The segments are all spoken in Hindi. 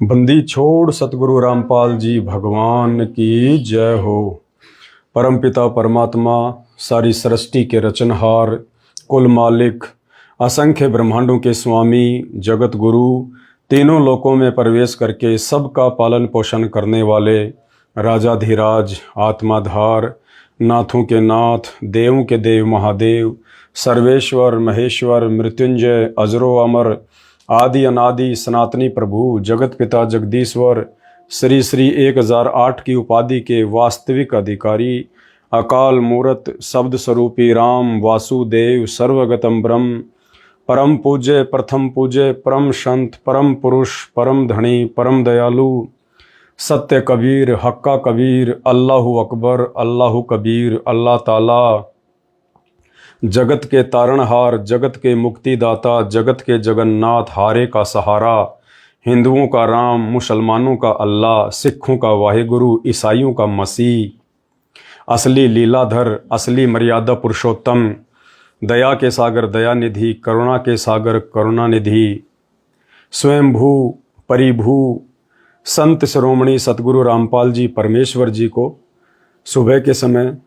बंदी छोड़ सतगुरु रामपाल जी भगवान की जय हो। परमपिता परमात्मा, सारी सृष्टि के रचनहार, कुल मालिक, असंख्य ब्रह्मांडों के स्वामी, जगत गुरु, तीनों लोकों में प्रवेश करके सबका पालन पोषण करने वाले राजाधिराज, आत्माधार, नाथों के नाथ, देवों के देव महादेव, सर्वेश्वर महेश्वर, मृत्युंजय, अजरो अमर, आदि अनादि सनातनी प्रभु, जगत पिता जगदीश्वर, श्री श्री 1008 की उपाधि के वास्तविक अधिकारी, अकाल मूरत शब्द स्वरूपी राम वासुदेव सर्वगतम ब्रह्म, परम पूज्य प्रथम पूज्य परम संत परम पुरुष परम धनी परम दयालु, सत्य कबीर हक्का कबीर, अल्लाहु अकबर अल्लाहु कबीर, अल्लाह ताला जगत के तारणहार, जगत के मुक्तिदाता, जगत के जगन्नाथ, हारे का सहारा, हिंदुओं का राम, मुसलमानों का अल्लाह, सिखों का वाहिगुरु, ईसाइयों का मसीह, असली लीलाधर, असली मर्यादा पुरुषोत्तम, दया के सागर दयानिधि, करुणा के सागर करुणानिधि, स्वयंभू परिभू संत शिरोमणि सतगुरु रामपाल जी परमेश्वर जी को सुबह के समय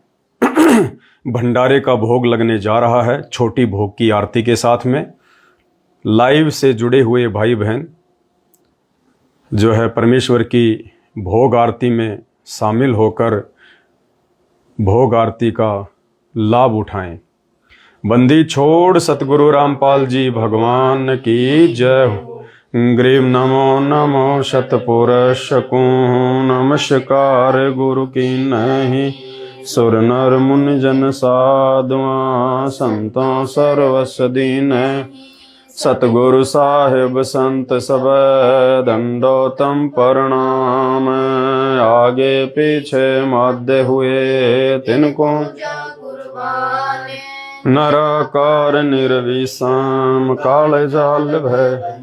भंडारे का भोग लगने जा रहा है। छोटी भोग की आरती के साथ में लाइव से जुड़े हुए भाई बहन जो है परमेश्वर की भोग आरती में शामिल होकर भोग आरती का लाभ उठाएं। बंदी छोड़ सतगुरु रामपाल जी भगवान की जय हो। ग्रीव नमो नमो शतपुरुष को नमस्कार गुरु की नहीं, सुर नर मुनि जन साधुआ संतों सर्वस दीन, सतगुरु साहिब संत सब दंडोतम प्रणाम, आगे पीछे मध्य हुए तिनको नराकार निर्विषम, काल जाल भय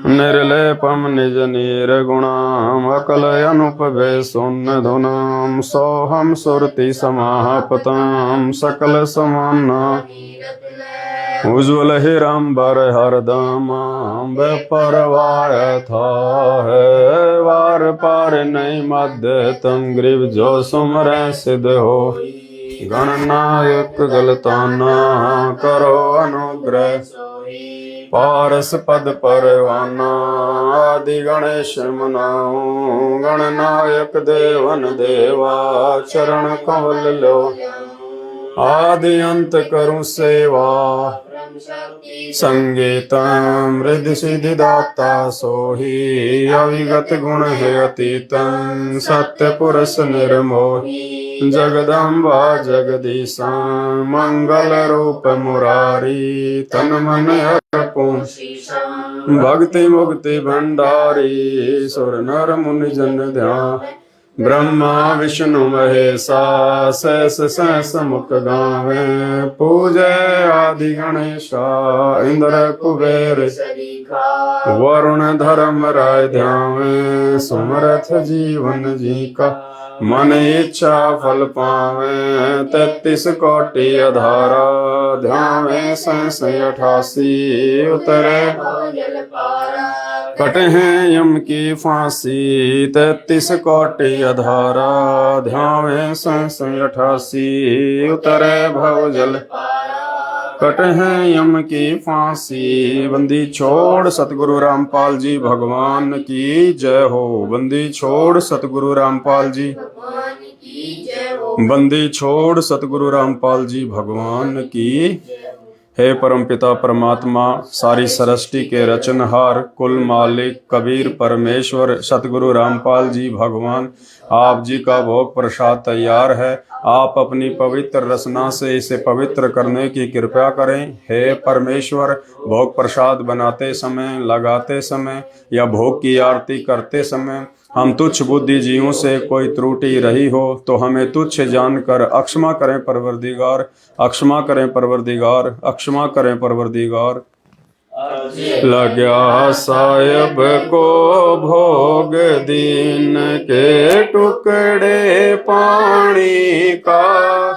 निर्लेपम निज निर्गुणाम, अकल अनुपभय शून्य धुनाम, सोहम सुरति समापताम, सकल समाना उज्ज्वल हिरंबर हरदम, परवाय था है वार पार नहीं मध्य तम, ग्रीव जो सुमर सिद्ध हो, गणनायक गलताना करो अनुग्रह, पारस पद परवाना आदि गणेश मनाओ, गणनायक देवन देवा चरण कमल लो, आदि अंत करूं सेवा, संगीतम रिद्धि सिद्धि दाता सोही, अविगत गुण है अतीतम, सत्य पुरुष निर्मोही, जगदम्बा जगदीशा मंगल रूप मुरारी, तन मन अर्पण भक्ति मुक्ति भंडारी, सुर नर मुनि जन ध्यान, ब्रह्मा विष्णु महेशा सहस सहस मुख गावे, पूजय आदि गणेशा इंद्र कुबेर वरुण धर्म राय ध्यावे, सुमरथ जीवन जी का मन इच्छा फल पावे, 33 कोटि अधारा ध्यावे सहस 88 उतरे कटे हैं यम की फांसी, 33 कोटि अधारा ध्यावे सहस 88 उतरे भव जल कटे हैं यम की फांसी। बंदी छोड़ सतगुरु रामपाल जी भगवान की जय हो। बंदी छोड़ सतगुरु रामपाल जी, बंदी छोड़ सतगुरु रामपाल जी भगवान की। हे परमपिता परमात्मा, सारी सृष्टि के रचनहार, कुल मालिक, कबीर परमेश्वर सतगुरु रामपाल जी भगवान, आप जी का भोग प्रसाद तैयार है। आप अपनी पवित्र रचना से इसे पवित्र करने की कृपा करें। हे परमेश्वर, भोग प्रसाद बनाते समय, लगाते समय या भोग की आरती करते समय हम तुच्छ बुद्धि जीवों से कोई त्रुटि रही हो तो हमें तुच्छ जानकर अक्षमा करें परवरदिगार, अक्षमा करें परवरदिगार, अक्षमा करें परवरदिगार। लग्या साहेब को भोग दीन के टुकड़े पानी का,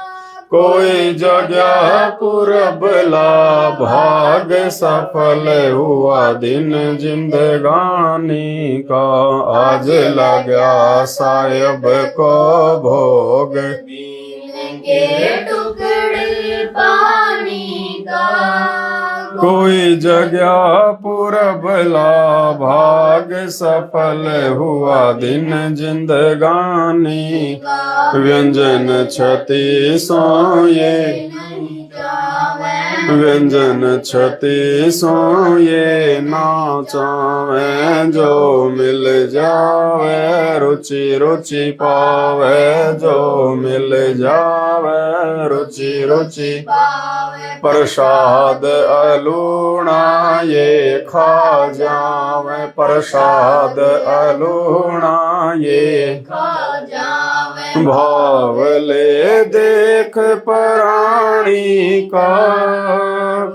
कोई जगह पुरबला भाग सफल हुआ दिन जिंदगानी का, आज लगा साहिब को भोग के टुकड़े पानी का। कोई जगह पुरबला भाग सफल हुआ दिन जिंदगानी का, व्यंजन छति सोये व्यंजन छति सोये नाचावे, जो मिल जावे रुचि रुचि पावे, जो मिल जावे रुचि रुचि पावे। प्रसाद अलूणा ये खा जावे, प्रसाद अलूणा ये खा जावे। भावले देख प्राणी का,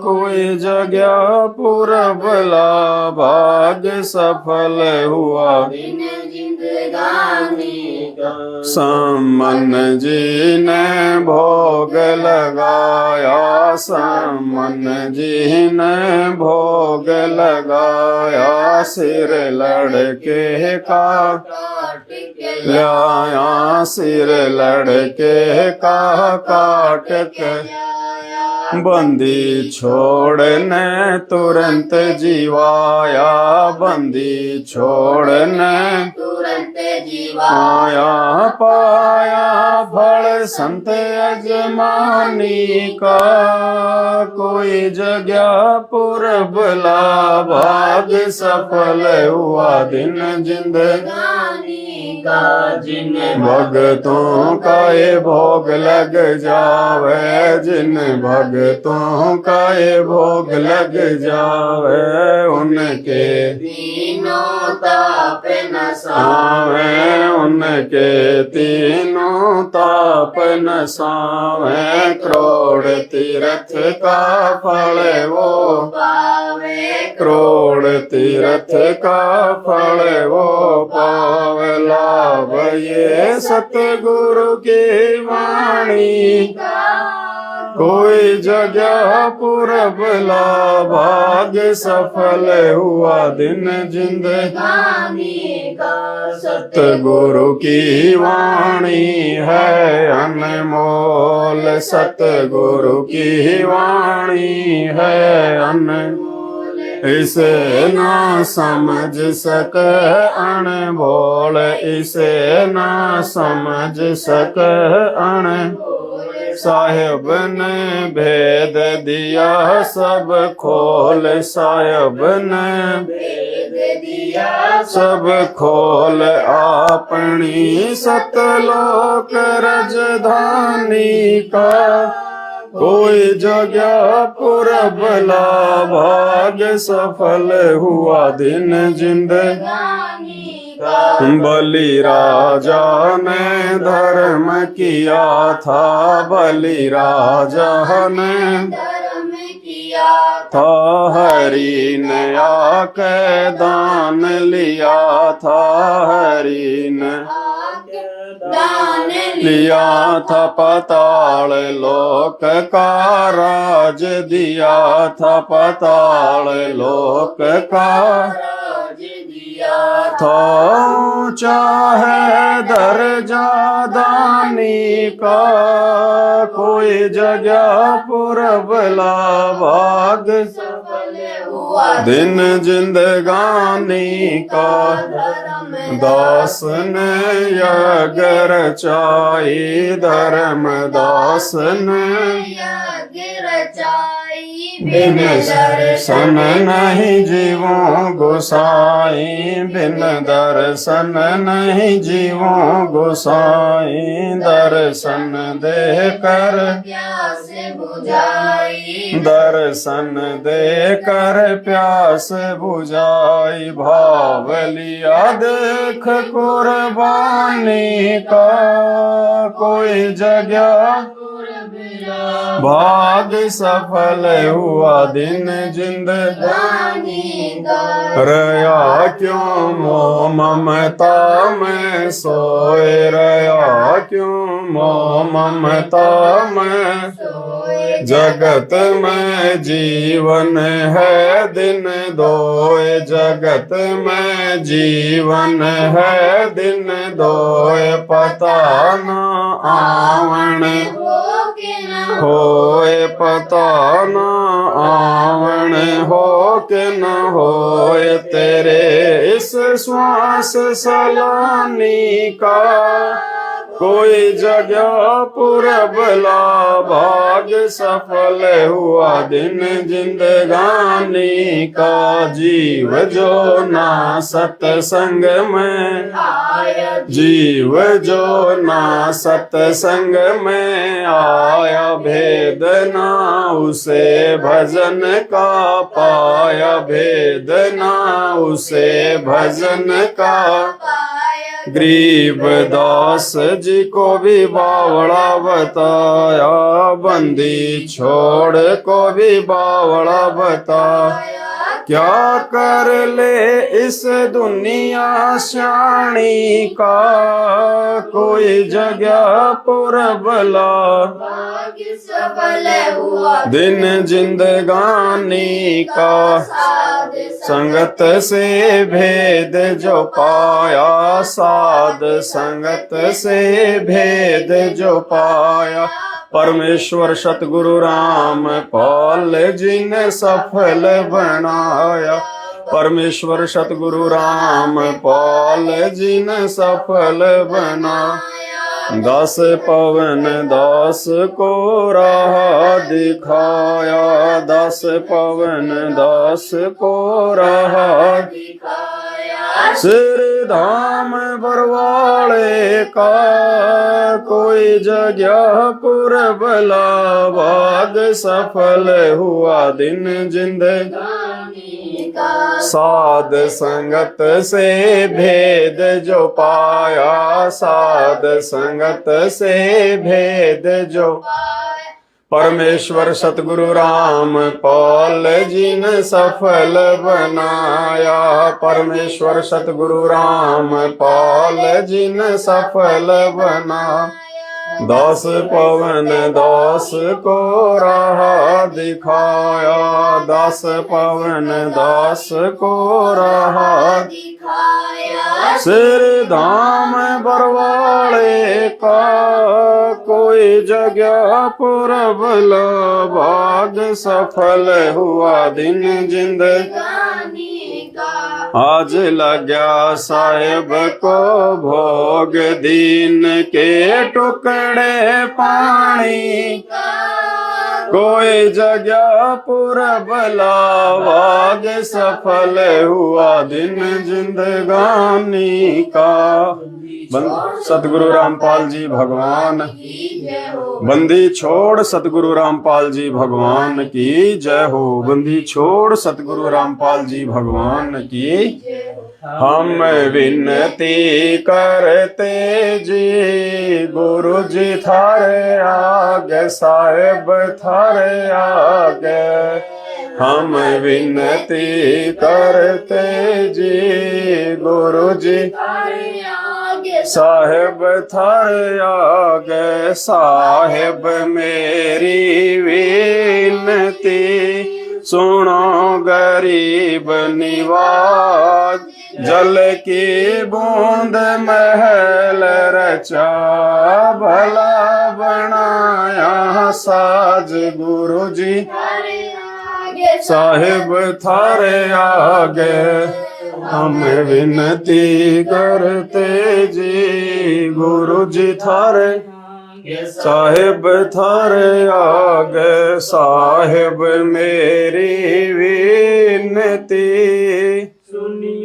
कोई जगह पुरबला भाग सफल हुआ दिन जिंदगानी का। समन जी ने भोग लगाया, समन जी ने भोग लगाया, सिर लड़के का लाया, सिर लड़के का काट के बंदी छोड़ने तुरंत जीवाया, बंदी छोड़ने तुरंत जीवा। आया पाया फल संत अजमानी का, कोई जगह पुरबला भाग सफल हुआ दिन जिंदगानी का। जिन भगतों का ये भोग लग जावे, जिन भगतों का ये भोग लग जावे, उनके तीनों ताप नसावे, उनके तीनों ताप नसावे, करोड़ तीर्थ का फल वो पावे। करोड़ तीर्थ का फल वो पावे, लाभ ये सतगुरु की वाणी का। कोई जगह पुरबला भाग सफल हुआ दिन जिंदगानी का। सतगुरु की वाणी है अनमोल, सतगुरु की वाणी है अनमोल, इसे ना समझ सके अनमोल, इसे ना समझ सके अनमोल। साहिब ने भेद दिया सब खोल, साहिब ने भेद दिया सब खोल, अपनी सतलोक राजधानी का, कोई जगह पुरबला भाग सफल हुआ दिन जिंदगानी का। बलि राजा ने धर्म किया था, बलि राजा ने धर्म किया था, हरि ने आके दान लिया था, हरि ने दान लिया था, पाताल लोक का राज दिया था, पाताल लोक का राज दिया था, चाहे दर्जा दानी का, कोई जगह पुरबला भाग सफल हुआ दिन जिंदगानी का। दास ने यज्ञ रचाई, धर्म दास ने यज्ञ रचाई। बिन दर्शन नहीं जीवों गोसाई, बिन दर्शन नहीं जीवों गोसाई, दर्शन देकर प्यास बुझाई। दर्शन देकर प्यास बुझाई, भाव लिया देख कुर्बानी का, कोई जगह भाग सफल हुआ दिन जिंदगानी रया क्यों मोह ममता में सोए रया क्यों मोह ममता में जगत में जीवन है दिन दोए जगत में जीवन है दिन दोए पता न आवण होए पता न आवण हो के न होए तेरे इस श्वास सलानी का कोई जगह पुरबला भाग सफल हुआ दिन जिंदगानी का जीव जो ना सत्संग में जीव जो ना सत्संग में आया भेद ना उसे भजन का पाया भेद ना उसे भजन का गरीब दास जी को भी बावड़ा बताया बंदी छोड़ को भी बावड़ा बताया क्या कर ले इस दुनिया श्याणी का कोई जगह पुरबला सफल हुआ दिन जिंदगानी का संगत से भेद जो पाया साध संगत से भेद जो पाया परमेश्वर सतगुरु राम पाल जी ने सफल बनाया परमेश्वर सतगुरु राम पाल जी ने सफल बनाया दास पवन दास को राह दिखाया दास पवन दास को राह सिर धाम बरवाले का कोई जगह पुरबला भाग सफल हुआ दिन जिंदगानी साध संगत से भेद जो पाया साध संगत से भेद जो परमेश्वर सतगुरु राम पाल जी ने सफल बनाया परमेश्वर सतगुरु राम पाल जी ने सफल बना दास पवन दास को राह दिखाया दास पवन दास को राह सिर धाम बरवाले का कोई जगह पुरबला भाग सफल हुआ दिन जिंदगानी आज लग्या साहेब को भोग दीन के टुकड़े पानी कोई जगह पुरबला भाग सफल हुआ दिन जिंदगानी का सतगुरु रामपाल जी भगवान बंदी छोड़ सतगुरु रामपाल जी भगवान की जय हो बंदी छोड़ सतगुरु रामपाल जी भगवान की हम विनती करते जी गुरु जी थारे आगे साहेब थारे आगे हम विनती करते जी गुरु जी साहेब थारे आगे साहेब मेरी विनती सुनो गरीब निवाज जल की बूंद महल रचा भला बनाया साज गुरु जी साहिब थारे आगे हम विनती करते जी गुरु जी थारे साहिब थारे आगे साहिब मेरी विनती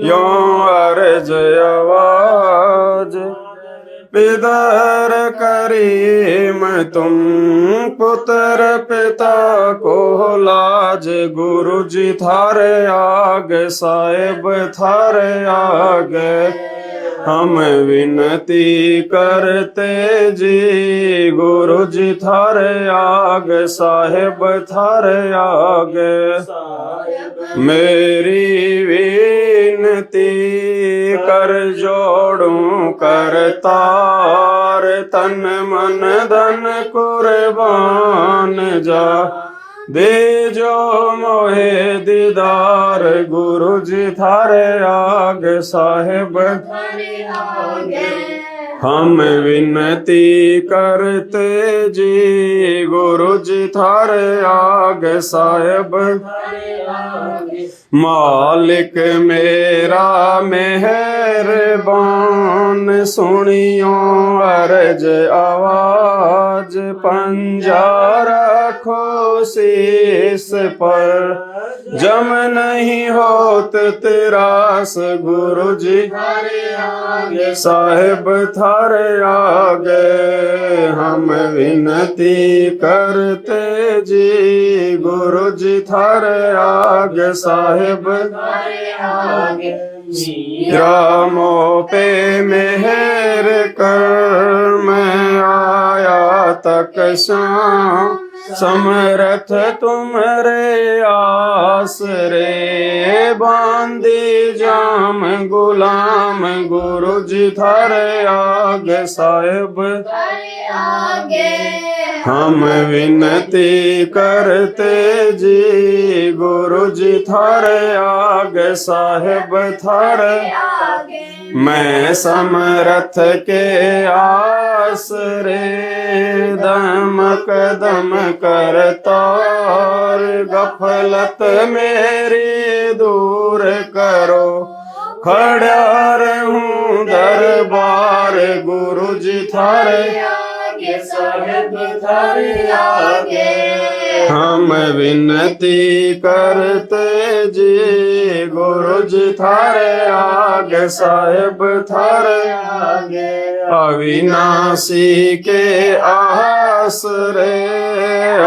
यो अर्ज आवाज पिदर करीम तुम पुत्र पिता को लाज गुरु जी थारे आगे साहिब थारे आगे हम विनती करते जी गुरु जी थारे आगे साहेब थारे आगे मेरी विनती कर जोड़ूं करतार तन मन धन कुर्बान जा दे जो मोहे दीदार गुरु जी थारे आगे साहेब हम विनती करते जी गुरु जी थारे आगे साहेब मालिक मेरा मेहरबान सुनियो अर्ज आवाज पंजा रखो शीस पर जम नहीं होत तिरास गुरु जी साहेब थारे आगे हम विनती करते जी गुरु जी थारे आगे साहेब ग्रामों पे मेहर कर मैं आया तक शाम समरथ तुमरे आसरे बांधी जाम गुलाम गुरु जी थारे आगे साहेब हम विनती करते जी गुरु जी थारे आगे साहेब थारे मैं समरथ के आसरे दमक दम करतार गफलत मेरी दूर करो खड़ा रहूं दरबार गुरु जी थारे साहेब थारे आगे हम विनती करते जी गुरु जी थारे आगे साहेब थारे आगे अविनाशी के आसरे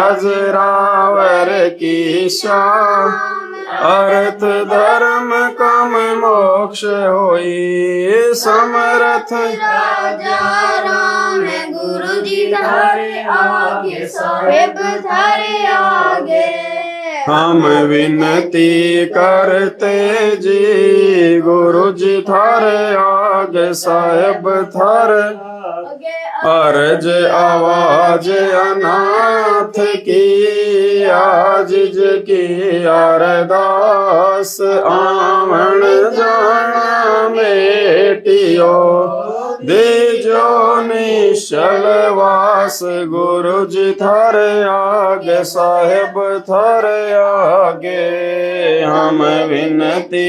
अजरावर की शान अर्थ धर्म काम मोक्ष होई समरथ राजा राम गुरु जी थारे आगे साहेब थारे आगे हम विनती करते जी गुरु जी थारे आगे साहेब थारे अर्ज आवाज अनाथ की आजिज की अरदास आमन जाना मेटियो दे जो निश्चल वास गुरु जी थारे आगे साहेब थारे आगे हम विनती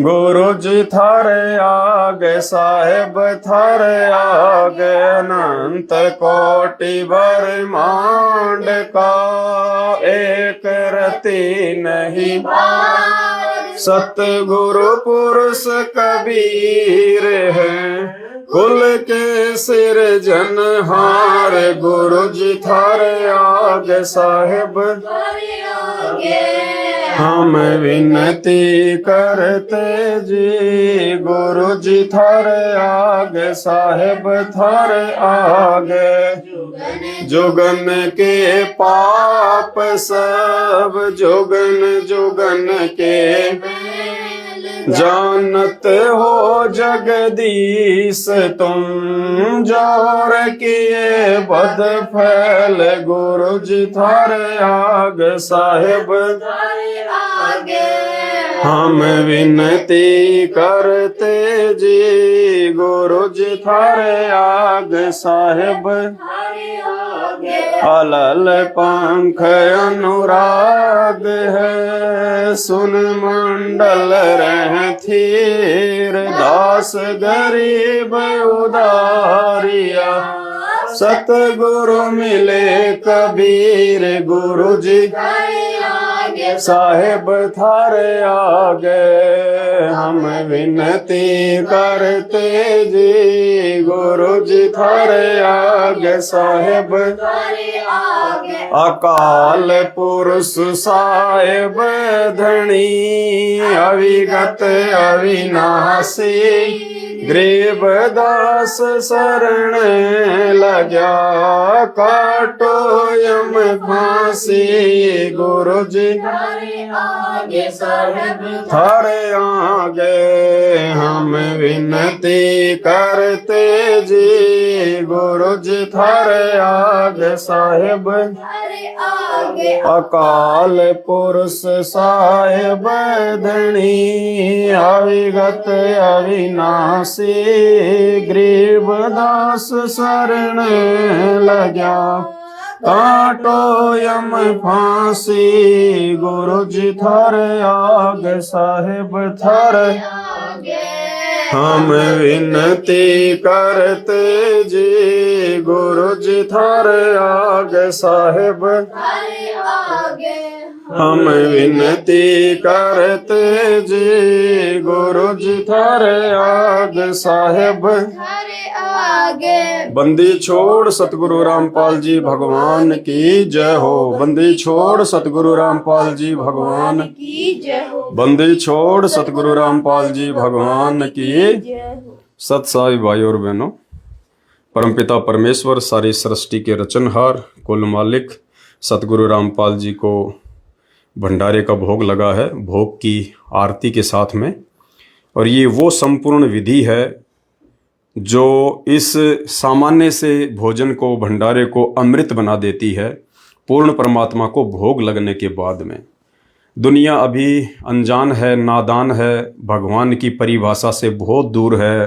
गुरु जी थारे आगे साहेब थारे आगे अनंत कोटि ब्रह्मांड का एक रति नहीं सतगुरु पुरुष कबीर है कुल के सिरजनहार गुरु जी थारे आगे साहेब हम विनती करते जी गुरु जी थारे आगे साहेब थारे आगे जुगन के पाप सब जुगन जुगन के जानत हो जगदीश तुम जोर किए बद फैल गुरु जी थारे आगे साहेब हम विनती करते जी गुरु जी थारे आगे साहेब अलल पंख अनुराग है सुन मंडल रह थीर दास गरीब उदारिया सतगुरु मिले कबीर गुरु जी साहेब थारे आगे हम विनती करते जी गुरु जी थारे आगे साहेब आगे अकाल पुरुष साहेब धनी अविगत अविनाशी गरीबदास शरण लग्या काटो यम फांसी गुरु जी थारे आगे साहेब थारे आगे हम विनती करते जी गुरु जी थारे आगे साहेब थारे आगे अकाल पुरुष साहेब धनी अविगत अविनाशी गरीबदास शरण लग्या काटो यम फांसी गुरु जी थारे आगे साहेब थारे आगे हम विनती करते जी गुरु जी थारे आगे साहेब थारे आगे हम विनती करते जी गुरु जी थारे आगे साहेब थारे आगे बंदी छोड़ सतगुरु रामपाल जी भगवान की जय हो। बंदी छोड़ सतगुरु रामपाल जी भगवान की जय हो बंदी छोड़ सतगुरु रामपाल जी भगवान की जय हो। सत्साई भाई और बहनों, परमपिता परमेश्वर सारी सृष्टि के रचनहार कुल मालिक सतगुरु रामपाल जी को भंडारे का भोग लगा है, भोग की आरती के साथ में। और ये वो संपूर्ण विधि है जो इस सामान्य से भोजन को, भंडारे को अमृत बना देती है पूर्ण परमात्मा को भोग लगने के बाद में। दुनिया अभी अनजान है, नादान है, भगवान की परिभाषा से बहुत दूर है।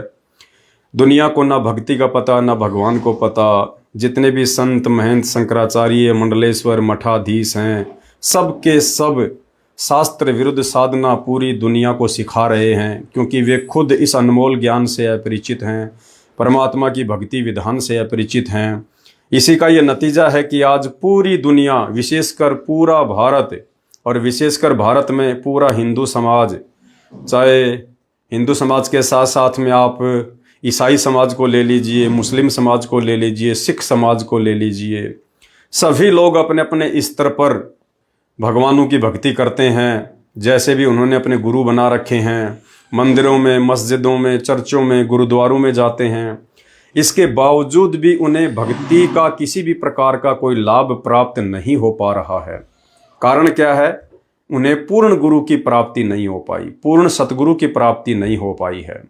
दुनिया को ना भक्ति का पता, ना भगवान को पता। जितने भी संत महंत शंकराचार्य मंडलेश्वर मठाधीश हैं, सब के सब शास्त्र विरुद्ध साधना पूरी दुनिया को सिखा रहे हैं, क्योंकि वे खुद इस अनमोल ज्ञान से अपरिचित हैं, परमात्मा की भक्ति विधान से अपरिचित हैं। इसी का ये नतीजा है कि आज पूरी दुनिया, विशेषकर पूरा भारत और विशेषकर भारत में पूरा हिंदू समाज, चाहे हिंदू समाज के साथ साथ में आप ईसाई समाज को ले लीजिए, मुस्लिम समाज को ले लीजिए, सिख समाज को ले लीजिए, सभी लोग अपने अपने स्तर पर भगवानों की भक्ति करते हैं। जैसे भी उन्होंने अपने गुरु बना रखे हैं, मंदिरों में, मस्जिदों में, चर्चों में, गुरुद्वारों में जाते हैं। इसके बावजूद भी उन्हें भक्ति का किसी भी प्रकार का कोई लाभ प्राप्त नहीं हो पा रहा है। कारण क्या है? उन्हें पूर्ण गुरु की प्राप्ति नहीं हो पाई, पूर्ण सतगुरु की प्राप्ति नहीं हो पाई है।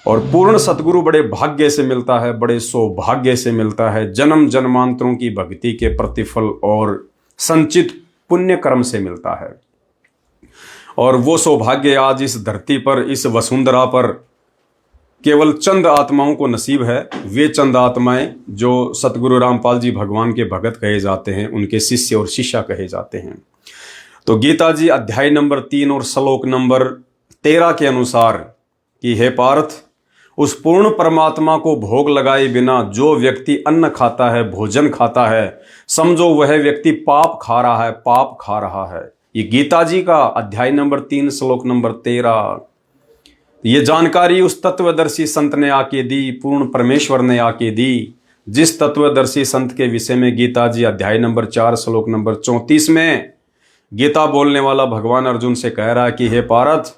और पूर्ण सतगुरु बड़े भाग्य से मिलता है, बड़े सौभाग्य से मिलता है, जन्म जन्मांतरों की भक्ति के प्रतिफल और संचित पुण्य कर्म से मिलता है। और वो सौभाग्य आज इस धरती पर, इस वसुंधरा पर केवल चंद आत्माओं को नसीब है। वे चंद आत्माएं जो सतगुरु रामपाल जी भगवान के भगत कहे जाते हैं, उनके शिष्य और शिष्या कहे जाते हैं। तो गीता जी अध्याय नंबर 3 और श्लोक नंबर 13 के अनुसार कि हे पार्थ, उस पूर्ण परमात्मा को भोग लगाए बिना जो व्यक्ति अन्न खाता है, भोजन खाता है, समझो वह व्यक्ति पाप खा रहा है, पाप खा रहा है। ये गीता जी का अध्याय नंबर 3 श्लोक नंबर 13। ये जानकारी उस तत्वदर्शी संत ने आके दी, पूर्ण परमेश्वर ने आके दी, जिस तत्वदर्शी संत के विषय में गीता जी अध्याय नंबर 4 श्लोक नंबर 34 में गीता बोलने वाला भगवान अर्जुन से कह रहा है कि हे पार्थ,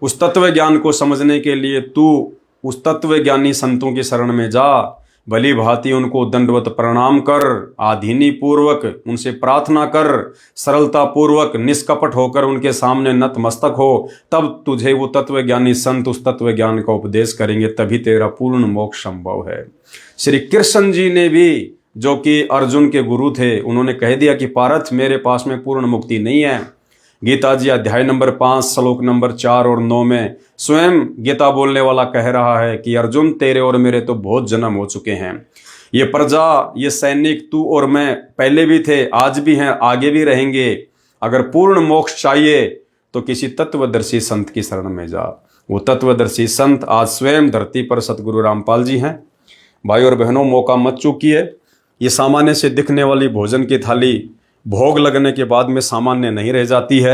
उस तत्व ज्ञान को समझने के लिए तू उस तत्व ज्ञानी संतों की शरण में जा, भली भांति उनको दंडवत प्रणाम कर, आधीनी पूर्वक उनसे प्रार्थना कर, सरलता पूर्वक निष्कपट होकर उनके सामने नतमस्तक हो, तब तुझे वो तत्व ज्ञानी संत उस तत्व ज्ञान का उपदेश करेंगे, तभी तेरा पूर्ण मोक्ष संभव है। श्री कृष्ण जी ने भी, जो कि अर्जुन के गुरु थे, उन्होंने कह दिया कि पार्थ, मेरे पास में पूर्ण मुक्ति नहीं है। गीता जी अध्याय नंबर 5 श्लोक नंबर 4 और 9 में स्वयं गीता बोलने वाला कह रहा है कि अर्जुन, तेरे और मेरे तो बहुत जन्म हो चुके हैं। ये प्रजा, ये सैनिक, तू और मैं पहले भी थे, आज भी हैं, आगे भी रहेंगे। अगर पूर्ण मोक्ष चाहिए तो किसी तत्वदर्शी संत की शरण में जा। वो तत्वदर्शी संत आज स्वयं धरती पर सतगुरु रामपाल जी हैं। भाई और बहनों, मौका मत चूकिए। ये सामान्य से दिखने वाली भोजन की थाली भोग लगने के बाद में सामान्य नहीं रह जाती है।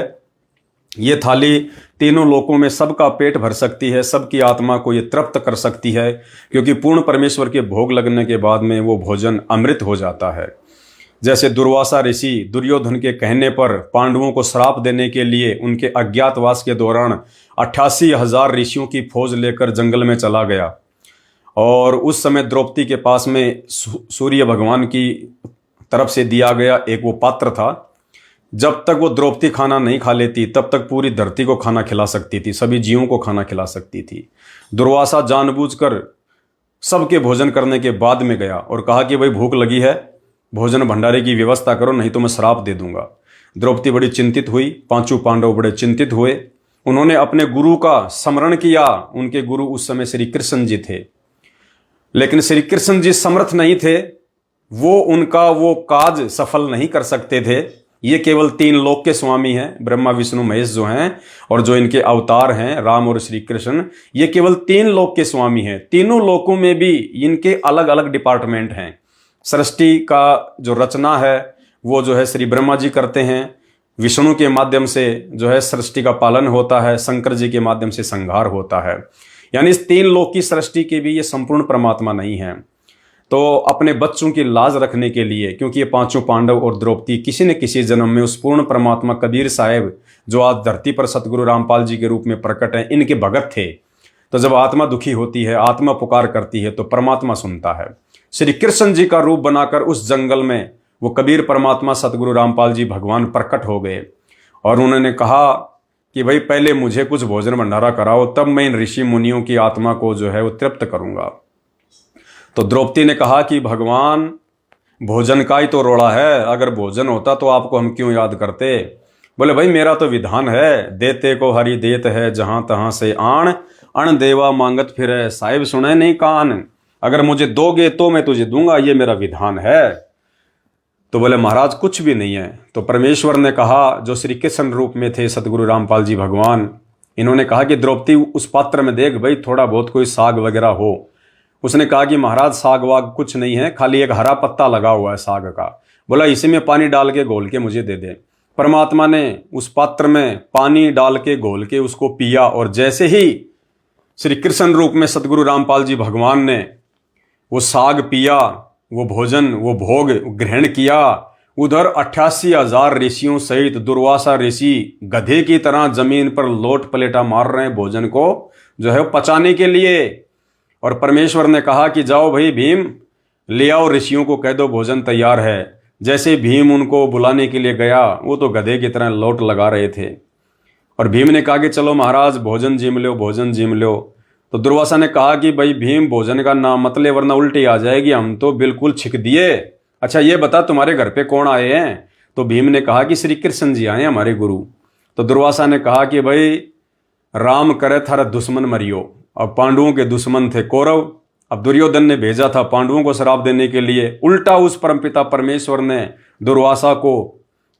ये थाली तीनों लोकों में सबका पेट भर सकती है, सबकी आत्मा को ये तृप्त कर सकती है, क्योंकि पूर्ण परमेश्वर के भोग लगने के बाद में वो भोजन अमृत हो जाता है। जैसे दुर्वासा ऋषि दुर्योधन के कहने पर पांडवों को श्राप देने के लिए उनके अज्ञातवास के दौरान 88,000 ऋषियों की फौज लेकर जंगल में चला गया, और उस समय द्रौपदी के पास में सूर्य भगवान की तरफ से दिया गया एक वो पात्र था। जब तक वो द्रौपदी खाना नहीं खा लेती तब तक पूरी धरती को खाना खिला सकती थी, सभी जीवों को खाना खिला सकती थी। दुर्वासा जानबूझकर सबके भोजन करने के बाद में गया और कहा कि भाई भूख लगी है, भोजन भंडारे की व्यवस्था करो, नहीं तो मैं श्राप दे दूंगा। द्रौपदी बड़ी चिंतित हुई, पांचों पांडव बड़े चिंतित हुए। उन्होंने अपने गुरु का स्मरण किया। उनके गुरु उस समय श्री कृष्ण जी थे, लेकिन श्री कृष्ण जी समर्थ नहीं थे, वो उनका वो काज सफल नहीं कर सकते थे। ये केवल 3 लोक के स्वामी हैं, ब्रह्मा विष्णु महेश जो हैं, और जो इनके अवतार हैं राम और श्री कृष्ण, ये केवल 3 लोक के स्वामी हैं। तीनों लोकों में भी इनके अलग अलग डिपार्टमेंट हैं। सृष्टि का जो रचना है वो जो है श्री ब्रह्मा जी करते हैं, विष्णु के माध्यम से जो है सृष्टि का पालन होता है, शंकर जी के माध्यम से संहार होता है। यानी इस 3 लोक की सृष्टि के भी ये संपूर्ण परमात्मा नहीं है। तो अपने बच्चों की लाज रखने के लिए, क्योंकि ये पांचों पांडव और द्रौपदी किसी न किसी जन्म में उस पूर्ण परमात्मा कबीर साहेब जो आज धरती पर सतगुरु रामपाल जी के रूप में प्रकट हैं, इनके भगत थे। तो जब आत्मा दुखी होती है, आत्मा पुकार करती है, तो परमात्मा सुनता है। श्री कृष्ण जी का रूप बनाकर उस जंगल में वो कबीर परमात्मा सतगुरु रामपाल जी भगवान प्रकट हो गए, और उन्होंने कहा कि भाई पहले मुझे कुछ भोजन भंडारा कराओ, तब मैं इन ऋषि मुनियों की आत्मा को जो है वो तृप्त करूंगा। तो द्रौपदी ने कहा कि भगवान भोजन का ही तो रोड़ा है, अगर भोजन होता तो आपको हम क्यों याद करते। बोले भाई मेरा तो विधान है, देते को हरि देत है, जहां तहां से आण अण देवा मांगत फिरे, साहिब सुने नहीं कान, अगर मुझे दोगे तो मैं तुझे दूंगा, ये मेरा विधान है। तो बोले महाराज कुछ भी नहीं है। तो परमेश्वर ने कहा, जो श्री कृष्ण रूप में थे सतगुरु रामपाल जी भगवान, इन्होंने कहा कि द्रौपदी उस पात्र में देख भाई थोड़ा बहुत कोई साग वगैरह हो। उसने कहा कि महाराज साग वाग कुछ नहीं है, खाली एक हरा पत्ता लगा हुआ है साग का। बोला इसी में पानी डाल के घोल के मुझे दे दे। परमात्मा ने उस पात्र में पानी डाल के घोल के उसको पिया, और जैसे ही श्री कृष्ण रूप में सतगुरु रामपाल जी भगवान ने वो साग पिया, वो भोजन, वो भोग ग्रहण किया, उधर 88,000 ऋषियों सहित दुर्वासा ऋषि गधे की तरह जमीन पर लोट पलेटा मार रहे हैं भोजन को जो है पचाने के लिए। और परमेश्वर ने कहा कि जाओ भाई भीम, ले आओ, ऋषियों को कह दो भोजन तैयार है। जैसे भीम उनको बुलाने के लिए गया, वो तो गधे की तरह लोट लगा रहे थे। और भीम ने कहा कि चलो महाराज भोजन जिम लो, भोजन जिम लो। तो दुर्वासा ने कहा कि भाई भीम भोजन का नाम मत ले, वरना उल्टी आ जाएगी, हम तो बिल्कुल छिक दिए। अच्छा ये बता तुम्हारे घर पे कौन आए हैं। तो भीम ने कहा कि श्री कृष्ण जी आए हमारे गुरु। तो दुर्वासा ने कहा कि भाई राम करे थारा दुश्मन मरियो। अब पांडवों के दुश्मन थे कौरव, अब दुर्योधन ने भेजा था पांडवों को श्राप देने के लिए, उल्टा उस परमपिता परमेश्वर ने दुर्वासा को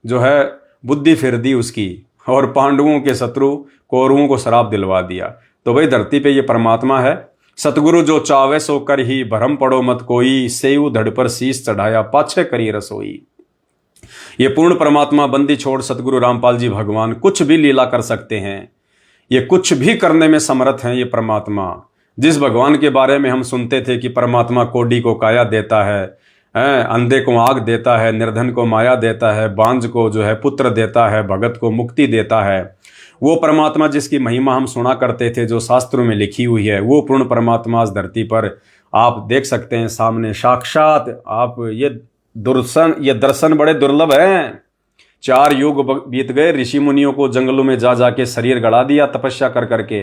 जो है बुद्धि फेर दी उसकी, और पांडवों के शत्रु कौरवों को श्राप दिलवा दिया। तो भाई धरती पे ये परमात्मा है। सतगुरु जो चावे सो कर ही, भरम पड़ो मत कोई, सेऊ धड़ पर शीश चढ़ाया पाछे करी रसोई। ये पूर्ण परमात्मा बंदी छोड़ सतगुरु रामपाल जी भगवान कुछ भी लीला कर सकते हैं, ये कुछ भी करने में समर्थ हैं। ये परमात्मा जिस भगवान के बारे में हम सुनते थे कि परमात्मा कोडी को काया देता है, अंधे को आग देता है, निर्धन को माया देता है, बांझ को जो है पुत्र देता है, भगत को मुक्ति देता है, वो परमात्मा जिसकी महिमा हम सुना करते थे, जो शास्त्रों में लिखी हुई है, वो पूर्ण परमात्मा इस धरती पर आप देख सकते हैं सामने साक्षात। आप ये दर्शन बड़े दुर्लभ हैं। 4 युग बीत गए, ऋषि मुनियों को जंगलों में जा जाके शरीर गड़ा दिया तपस्या कर करके,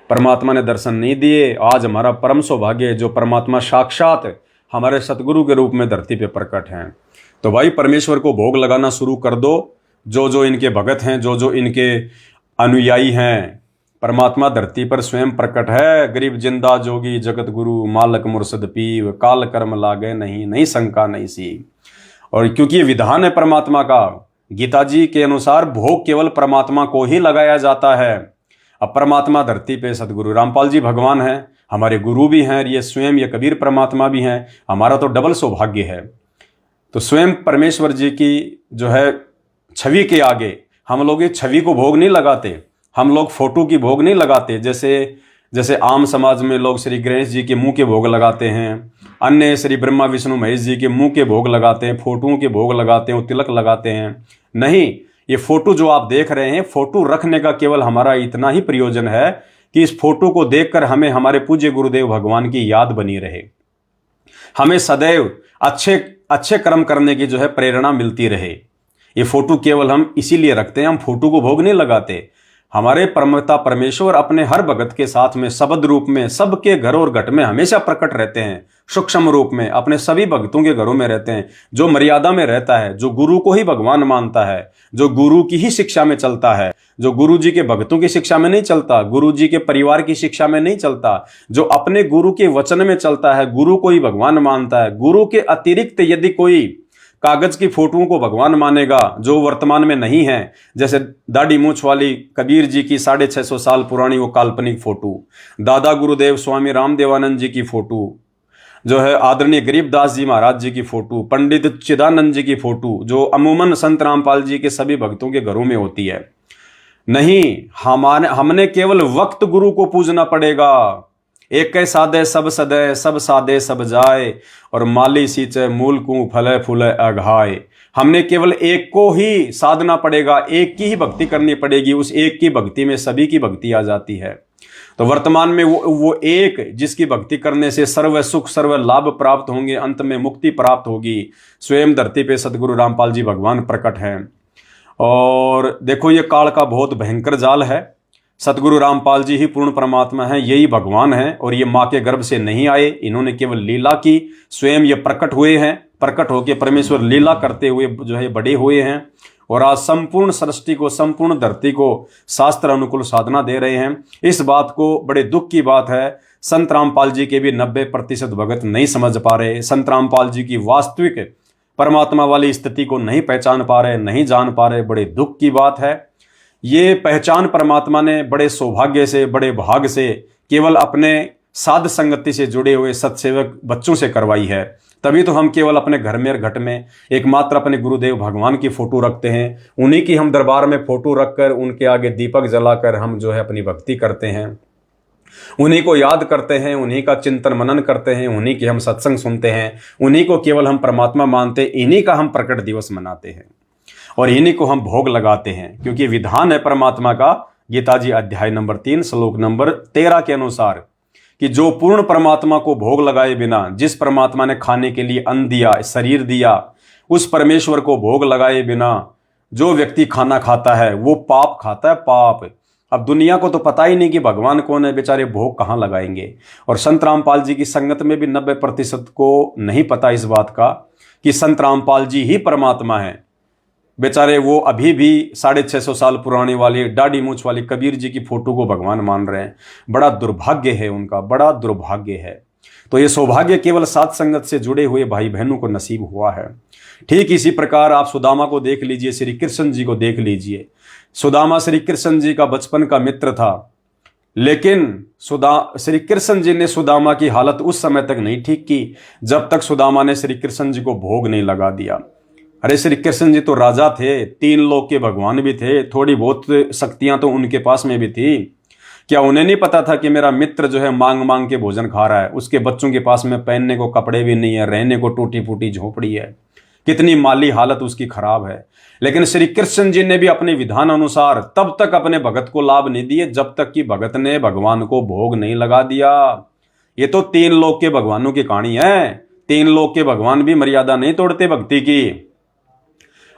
परमात्मा ने दर्शन नहीं दिए। आज हमारा परम सौभाग्य है जो परमात्मा साक्षात हमारे सतगुरु के रूप में धरती पे प्रकट हैं। तो भाई परमेश्वर को भोग लगाना शुरू कर दो। जो जो इनके भगत हैं, जो जो इनके अनुयायी हैं, परमात्मा धरती पर स्वयं प्रकट है। गरीब जिंदा जोगी जगत गुरु, मालक मुर्शद पीव, काल कर्म लागे नहीं, नहीं शंका नहीं सी। और क्योंकि ये विधान है परमात्मा का, गीता जी के अनुसार भोग केवल परमात्मा को ही लगाया जाता है। अब परमात्मा धरती पे सतगुरु रामपाल जी भगवान हैं, हमारे गुरु भी हैं, ये स्वयं ये कबीर परमात्मा भी हैं। हमारा तो डबल सौभाग्य है। तो स्वयं परमेश्वर जी की जो है छवि के आगे हम लोग ये छवि को भोग नहीं लगाते, हम लोग फोटो की भोग नहीं लगाते। जैसे जैसे आम समाज में लोग श्री गणेश जी के मुंह के भोग लगाते हैं, अन्य श्री ब्रह्मा विष्णु महेश जी के मुंह के भोग लगाते हैं, फोटोओं के भोग लगाते हैं, तिलक लगाते हैं। नहीं, ये फोटो जो आप देख रहे हैं, फोटो रखने का केवल हमारा इतना ही प्रयोजन है कि इस फोटो को देखकर हमें हमारे पूज्य गुरुदेव भगवान की याद बनी रहे, हमें सदैव अच्छे कर्म करने की जो है प्रेरणा मिलती रहे। ये फोटो केवल हम इसीलिए रखते हैं, हम फोटो को भोग नहीं लगाते। हमारे परमपिता परमेश्वर अपने हर भगत के साथ में शब्द रूप में सबके घर और घट में हमेशा प्रकट रहते हैं, सूक्ष्म रूप में अपने सभी भक्तों के घरों में रहते हैं। जो मर्यादा में रहता है, जो गुरु को ही भगवान मानता है, जो गुरु की ही शिक्षा में चलता है, जो गुरु जी के भक्तों की शिक्षा में नहीं चलता, गुरु जी के परिवार की शिक्षा में नहीं चलता, जो अपने गुरु के वचन में चलता है, गुरु को ही भगवान मानता है, गुरु के अतिरिक्त यदि कोई कागज की फोटोओं को भगवान मानेगा जो वर्तमान में नहीं है, जैसे दाढ़ी मूछ वाली कबीर जी की 650 साल पुरानी वो काल्पनिक फोटो, दादा गुरुदेव स्वामी रामदेवानंद जी की फोटो, जो है आदरणीय गरीबदास जी महाराज जी की फोटो, पंडित चिदानंद जी की फोटो, जो अमूमन संत रामपाल जी के सभी भक्तों के घरों में होती है। नहीं, हमने केवल वक्त गुरु को पूजना पड़ेगा। एक सादे सब सदय, सब सादे सब जाए, और माली सींचे मूल को फले फूले अघाए। हमने केवल एक को ही साधना पड़ेगा, एक की ही भक्ति करनी पड़ेगी। उस एक की भक्ति में सभी की भक्ति आ जाती है। तो वर्तमान में वो एक जिसकी भक्ति करने से सर्व सुख सर्व लाभ प्राप्त होंगे, अंत में मुक्ति प्राप्त होगी। स्वयं धरती पे सदगुरु रामपाल जी भगवान प्रकट हैं। और देखो, ये काल का बहुत भयंकर जाल है। सतगुरु रामपाल जी ही पूर्ण परमात्मा हैं, यही भगवान हैं, और ये माँ के गर्भ से नहीं आए। इन्होंने केवल लीला की, स्वयं ये प्रकट हुए हैं, प्रकट होकर परमेश्वर लीला करते हुए जो है बड़े हुए हैं, और आज संपूर्ण सृष्टि को, संपूर्ण धरती को शास्त्र अनुकूल साधना दे रहे हैं। इस बात को बड़े दुख की बात है, संत रामपाल जी के भी 90% भगत नहीं समझ पा रहे, संत रामपाल जी की वास्तविक परमात्मा वाली स्थिति को नहीं पहचान पा रहे, नहीं जान पा रहे। बड़े दुख की बात है। ये पहचान परमात्मा ने बड़े सौभाग्य से, बड़े भाग से, केवल अपने साध संगति से जुड़े हुए सत्सेवक बच्चों से करवाई है। तभी तो हम केवल अपने घर में और घट में एकमात्र अपने गुरुदेव भगवान की फोटो रखते हैं। उन्हीं की हम दरबार में फोटो रखकर उनके आगे दीपक जलाकर हम जो है अपनी भक्ति करते हैं, उन्हीं को याद करते हैं, उन्हीं का चिंतन मनन करते हैं, उन्हीं की हम सत्संग सुनते हैं, उन्हीं को केवल हम परमात्मा मानते, इन्हीं का हम प्रकट दिवस मनाते हैं और इन्हीं को हम भोग लगाते हैं। क्योंकि विधान है परमात्मा का, गीता जी अध्याय नंबर 3 श्लोक नंबर 13 के अनुसार, कि जो पूर्ण परमात्मा को भोग लगाए बिना, जिस परमात्मा ने खाने के लिए अन्न दिया, शरीर दिया, उस परमेश्वर को भोग लगाए बिना जो व्यक्ति खाना खाता है वो पाप खाता है, पाप। अब दुनिया को तो पता ही नहीं कि भगवान कौन है, बेचारे भोग कहाँ लगाएंगे। और संत रामपाल जी की संगत में भी 90% को नहीं पता इस बात का कि संत रामपाल जी ही परमात्मा है। बेचारे वो अभी भी 650 साल पुरानी वाली दाढ़ी मूछ वाली कबीर जी की फोटो को भगवान मान रहे हैं। बड़ा दुर्भाग्य है उनका, बड़ा दुर्भाग्य है। तो ये सौभाग्य केवल साथ संगत से जुड़े हुए भाई बहनों को नसीब हुआ है। ठीक इसी प्रकार आप सुदामा को देख लीजिए, श्री कृष्ण जी को देख लीजिए। सुदामा श्री कृष्ण जी का बचपन का मित्र था, लेकिन श्री कृष्ण जी ने सुदामा की हालत उस समय तक नहीं ठीक की जब तक सुदामा ने श्री कृष्ण जी को भोग नहीं लगा दिया। अरे श्री कृष्ण जी तो राजा थे, 3 लोक के भगवान भी थे, थोड़ी बहुत शक्तियां तो उनके पास में भी थी। क्या उन्हें नहीं पता था कि मेरा मित्र जो है मांग मांग के भोजन खा रहा है, उसके बच्चों के पास में पहनने को कपड़े भी नहीं है, रहने को टूटी फूटी झोपड़ी है, कितनी माली हालत उसकी खराब है। लेकिन श्री कृष्ण जी ने भी अपने विधान अनुसार तब तक अपने भगत को लाभ नहीं दिए जब तक कि भगत ने भगवान को भोग नहीं लगा दिया। ये तो 3 लोक के भगवानों की कहानी है। 3 लोक के भगवान भी मर्यादा नहीं तोड़ते भक्ति की।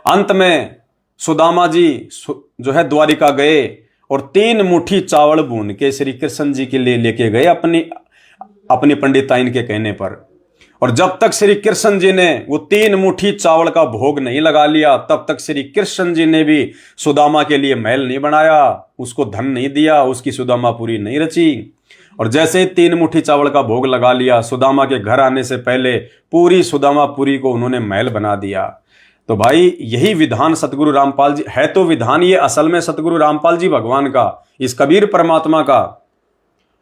अंत में सुदामा जी जो है द्वारिका गए और 3 मुट्ठी चावल भून के श्री कृष्ण जी के लिए लेके गए अपनी पंडिताइन के कहने पर। और जब तक श्री कृष्ण जी ने वो 3 मुट्ठी चावल का भोग नहीं लगा लिया तब तक श्री कृष्ण जी ने भी सुदामा के लिए महल नहीं बनाया, उसको धन नहीं दिया, उसकी सुदामापुरी नहीं रची। और जैसे ही 3 मुट्ठी चावल का भोग लगा लिया, सुदामा के घर आने से पहले पूरी सुदामापुरी को उन्होंने महल बना दिया। तो भाई यही विधान सतगुरु रामपाल जी है। तो विधान ये असल में सतगुरु रामपाल जी भगवान का, इस कबीर परमात्मा का।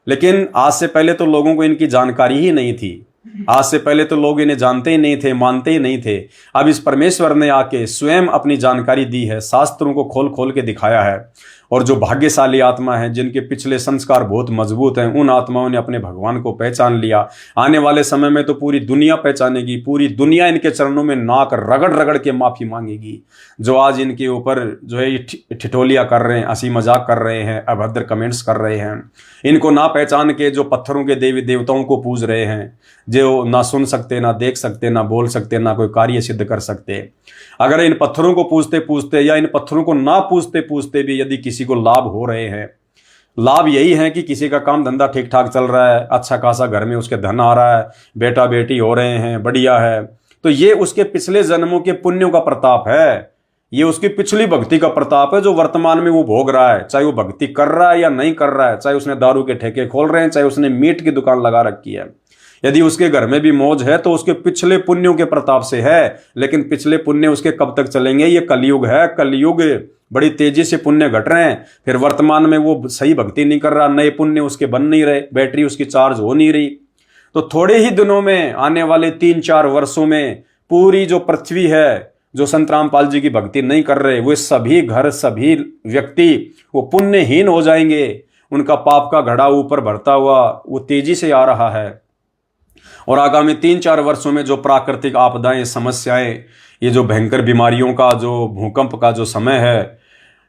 लेकिन आज से पहले तो लोगों को इनकी जानकारी ही नहीं थी। आज से पहले तो लोग इन्हें जानते ही नहीं थे, मानते ही नहीं थे। अब इस परमेश्वर ने आके स्वयं अपनी जानकारी दी है, शास्त्रों को खोल खोल के दिखाया है। और जो भाग्यशाली आत्मा है, जिनके पिछले संस्कार बहुत मजबूत हैं, उन आत्माओं ने अपने भगवान को पहचान लिया। आने वाले समय में तो पूरी दुनिया पहचानेगी, पूरी दुनिया इनके चरणों में नाक रगड़ रगड़ के माफी मांगेगी। जो आज इनके ऊपर जो है ठिठोलियां कर रहे हैं, हंसी मजाक कर रहे हैं, अभद्र कमेंट्स कर रहे हैं, इनको ना पहचान के जो पत्थरों के देवी देवताओं को पूज रहे हैं, जो ना सुन सकते, ना देख सकते, ना बोल सकते, ना कोई कार्य सिद्ध कर सकते, अगर इन पत्थरों को पूजते पूजते या इन पत्थरों को ना पूजते पूजते भी यदि किसी को लाभ हो रहे हैं, लाभ यही है कि किसी का काम धंधा ठीक ठाक चल रहा है, अच्छा खासा घर में उसके धन आ रहा है, बेटा बेटी हो रहे हैं, बढ़िया है, तो ये उसके पिछले जन्मों के पुण्यों का प्रताप है, ये उसकी पिछली भक्ति का प्रताप है जो वर्तमान में वो भोग रहा है। चाहे वो भक्ति कर रहा है या नहीं कर रहा है, चाहे उसने दारू के ठेके खोल रहे हैं, चाहे उसने मीट की दुकान लगा रखी है, यदि उसके घर में भी मौज है तो उसके पिछले पुण्यों के प्रताप से है। लेकिन पिछले पुण्य उसके कब तक चलेंगे? ये कलयुग है, कलयुग बड़ी तेजी से पुण्य घट रहे हैं, फिर वर्तमान में वो सही भक्ति नहीं कर रहा, नए पुण्य उसके बन नहीं रहे, बैटरी उसकी चार्ज हो नहीं रही। तो थोड़े ही दिनों में, आने वाले 3-4 वर्षों में, पूरी जो पृथ्वी है, जो संत रामपाल जी की भक्ति नहीं कर रहे, वे सभी घर, सभी व्यक्ति वो पुण्यहीन हो जाएंगे। उनका पाप का घड़ा ऊपर भरता हुआ वो तेजी से आ रहा है। और आगामी 3-4 वर्षों में जो प्राकृतिक आपदाएं, समस्याएं, ये जो भयंकर बीमारियों का, जो भूकंप का जो समय है,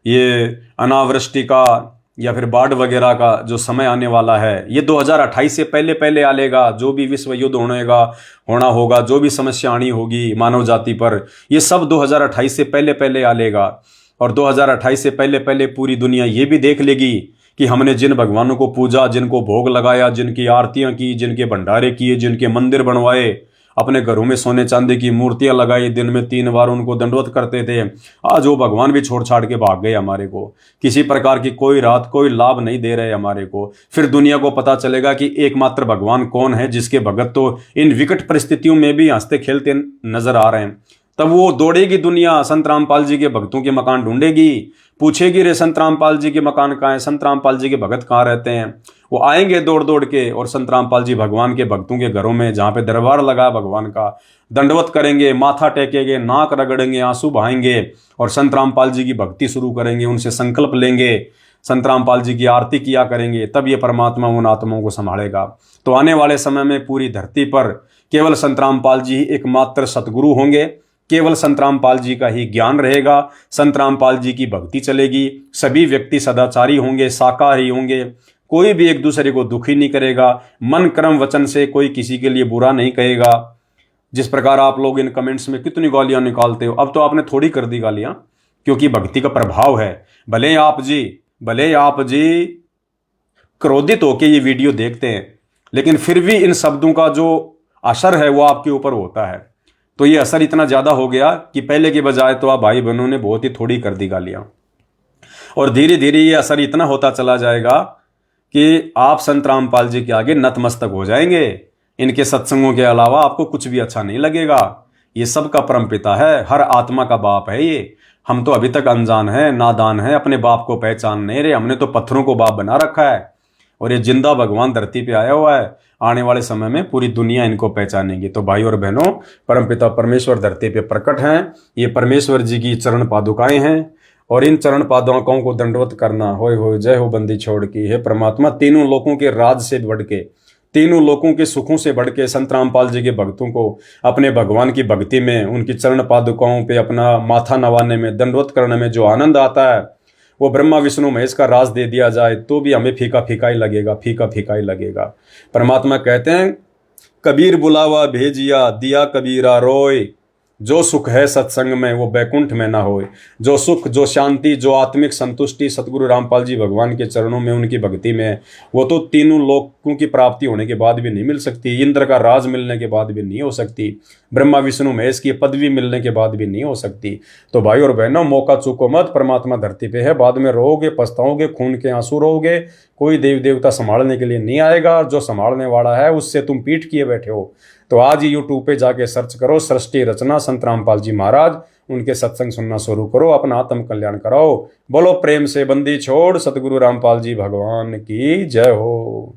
ये अनावृष्टि का या फिर बाढ़ वगैरह का जो समय आने वाला है, ये 2028 से पहले पहले आलेगा। जो भी विश्व युद्ध होना होगा, जो भी समस्या आनी होगी मानव जाति पर, ये सब 2028 से पहले पहले आलेगा। और 2028 से पहले पहले पूरी दुनिया ये भी देख लेगी कि हमने जिन भगवानों को पूजा, जिनको भोग लगाया, जिनकी आरतियां की, जिनके भंडारे किए, जिनके मंदिर बनवाए, अपने घरों में सोने चांदी की मूर्तियां लगाई, दिन में 3 बार उनको दंडवत करते थे, आज वो भगवान भी छोड़ छाड़ के भाग गए हमारे को। किसी प्रकार की कोई रात, कोई लाभ नहीं दे रहे हमारे को। फिर दुनिया को पता चलेगा कि एकमात्र भगवान कौन है, जिसके भगत तो इन विकट परिस्थितियों में भी हंसते खेलते नजर आ रहे हैं। तब वो दौड़ेगी दुनिया, संत रामपाल जी के भक्तों के मकान ढूंढेगी, पूछेगी, रे संत रामपाल जी के मकान कहाँ है, संत रामपाल जी के भगत कहाँ रहते हैं। वो आएंगे दौड़ दौड़ के और संत रामपाल जी भगवान के भक्तों के घरों में, जहाँ पे दरबार लगा भगवान का, दंडवत करेंगे, माथा टेकेंगे, नाक रगड़ेंगे, आंसू बहाएंगे और संत रामपाल जी की भक्ति शुरू करेंगे, उनसे संकल्प लेंगे, संत रामपाल जी की आरती किया करेंगे। तब ये परमात्मा उन आत्माओं को संभालेगा। तो आने वाले समय में पूरी धरती पर केवल संत रामपाल जी ही एकमात्र सतगुरु होंगे, केवल संत रामपाल जी का ही ज्ञान रहेगा, संत रामपाल जी की भक्ति चलेगी, सभी व्यक्ति सदाचारी होंगे, शाकाहारी होंगे, कोई भी एक दूसरे को दुखी नहीं करेगा, मन कर्म वचन से कोई किसी के लिए बुरा नहीं कहेगा। जिस प्रकार आप लोग इन कमेंट्स में कितनी गालियां निकालते हो, अब तो आपने थोड़ी कर दी गालियां, क्योंकि भक्ति का प्रभाव है। भले आप जी क्रोधित होकर ये वीडियो देखते हैं, लेकिन फिर भी इन शब्दों का जो असर है वो आपके ऊपर होता है। तो ये असर इतना ज्यादा हो गया कि पहले के बजाय तो आप भाई बहनों ने बहुत ही थोड़ी कर दी गालियां, और धीरे धीरे ये असर इतना होता चला जाएगा कि आप संत रामपाल जी के आगे नतमस्तक हो जाएंगे। इनके सत्संगों के अलावा आपको कुछ भी अच्छा नहीं लगेगा। ये सबका परमपिता है, हर आत्मा का बाप है ये। हम तो अभी तक अनजान हैं, नादान हैं, अपने बाप को पहचान नहीं रहे। हमने तो पत्थरों को बाप बना रखा है, और ये जिंदा भगवान धरती पे आया हुआ है। आने वाले समय में पूरी दुनिया इनको पहचानेगी। तो भाई और बहनों, परमपिता परमेश्वर धरती पे प्रकट हैं। ये परमेश्वर जी की चरण पादुकाएं हैं, और इन चरण पादुकाओं को दंडवत करना, होय होय जय हो बंदी छोड़ की। हे परमात्मा, तीनों लोकों के राज से बढ़ के, तीनों लोकों के सुखों से बढ़ के संत रामपाल जी के भक्तों को अपने भगवान की भक्ति में, उनकी चरण पादुकाओं पे अपना माथा नवाने में, दंडवत करने में जो आनंद आता है, वो ब्रह्मा विष्णु महेश का राज दे दिया जाए तो भी हमें फीका फीका ही लगेगा, फीका फीका ही लगेगा। परमात्मा कहते हैं, कबीर बुलावा भेजिया, दिया कबीरा रोय, जो सुख है सत्संग में वो बैकुंठ में ना होए। जो सुख, जो शांति, जो आत्मिक संतुष्टि सतगुरु रामपाल जी भगवान के चरणों में, उनकी भक्ति में, वो तो तीनों लोकों की प्राप्ति होने के बाद भी नहीं मिल सकती, इंद्र का राज मिलने के बाद भी नहीं हो सकती, ब्रह्मा विष्णु महेश की पदवी मिलने के बाद भी नहीं हो सकती। तो भाई और बहनों, मौका चूको मत। परमात्मा धरती पे है, बाद में रोओगे, पछताओगे, खून के आंसू रोओगे। कोई देव देवता संभालने के लिए नहीं आएगा, जो संभालने वाला है उससे तुम पीठ किए बैठे हो। तो आज यूट्यूब पे जाके सर्च करो, सृष्टि रचना संत रामपाल जी महाराज, उनके सत्संग सुनना शुरू करो, अपना आत्म कल्याण कराओ। बोलो प्रेम से बंदी छोड़ सतगुरु रामपाल जी भगवान की जय हो।